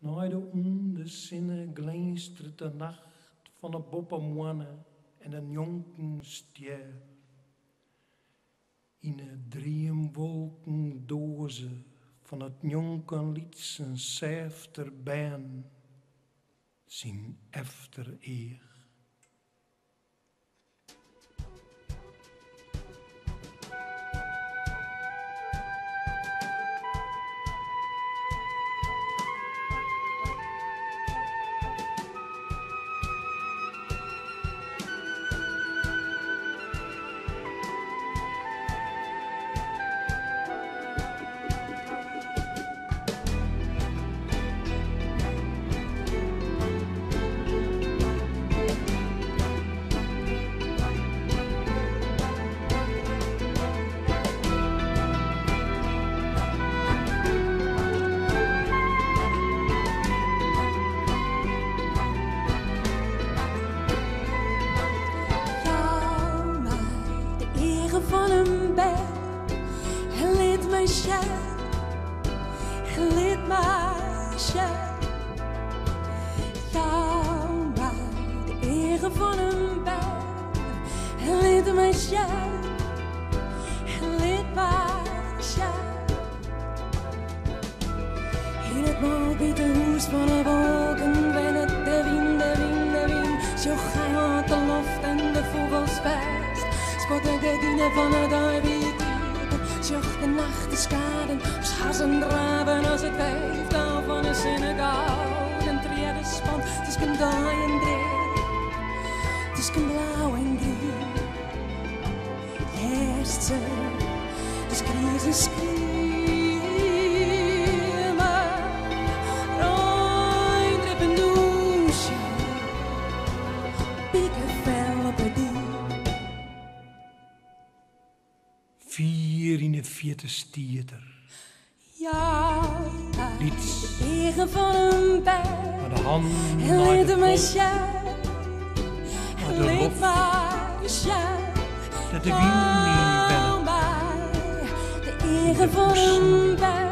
Na de ondezinnen glinstert de nacht van een boppermoane en een jonken stier. In een dreamwolkendoze van het jonkenlied zijn zefter baan, zijn efter eer. Van een bed, hij liet mij staan, hij liet mij staan. Jou mij de ere van een bed, hij liet mij staan, hij liet mij staan. In het mooie hoes van de wolken, ben het de wind, de wind, de wind. Zo gaat de loft en de vogels vast. Spot de gardinen van het duiventype, zocht de nacht te schaden, schazen draven als het wijft al van een synagoge. Een triade spant, het is geen daai en dreef, het is geen blauw en groen. Eerst ze, het is crisis, Vier in de vierde stieter. Ja, Lieds. de ere van een bed. Naar de hand, Hij naar liet de mij kop, staan. naar de Hij liet lof. mij staan. Dat de wind niet wennen. De ere van een bed.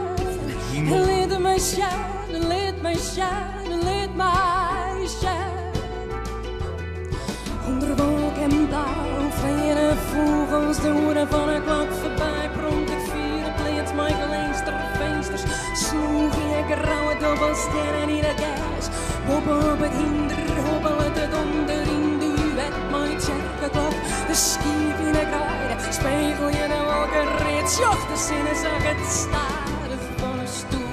Hij liet mij staan. Hij liet mij staan. Hij liet mij staan. Onder wolk en blauw vliegen vogels de hoeden van een klok voorbij. Pronk het vierde pleet Michael Eensterfeesters. Sloeg in grauwe dobbelsterren in het gas. Hoppen op het hinder, hobbelen het onder in duet. Mijn kerkenklok, de skiep in de kruiden. Spiegel je de wolken reeds, joch de zinnen zag het stadig van een stoel.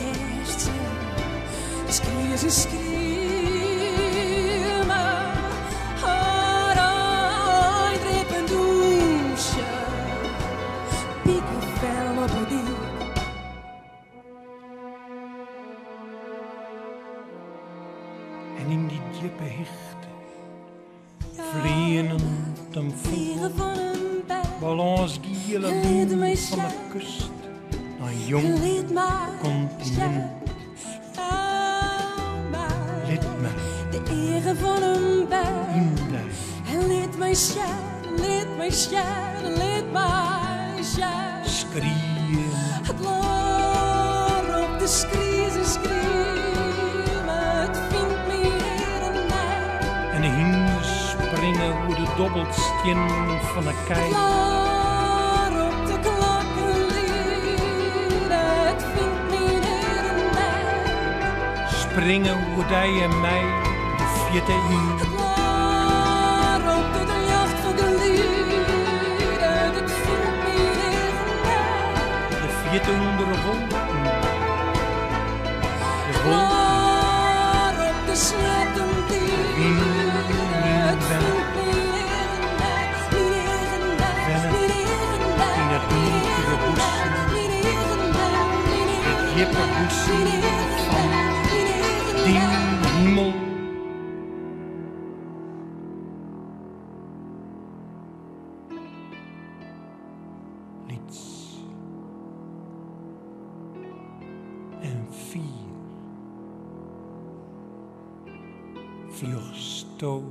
Eerst ze, crisis, En in die diepe hichte, vliegend en vol, balans giele wind van de kust, naar een jong continent. Liet mij de ere van een bed. induiken. Hij liet mij staan, liet mij staan, liet mij staan. Skrieën, Het laar op de skriezen schreeuwen, het vindt me hier en daar. en de hinden springen hoe de dobbelstien van de kei. Laar op de klokken lieden, het vindt me hier en daar. Springen hoe die en mij de vierde in. Het laar op de jacht van de lieden, het vindt me hier en daar. De vierde onder de wolken. De wolken Laar op de sletten dieren, het vindt me hier en daar. in het donkere bossen. Het jippe bossen van die hemel. Lieds. En vier. Vluchtstoot.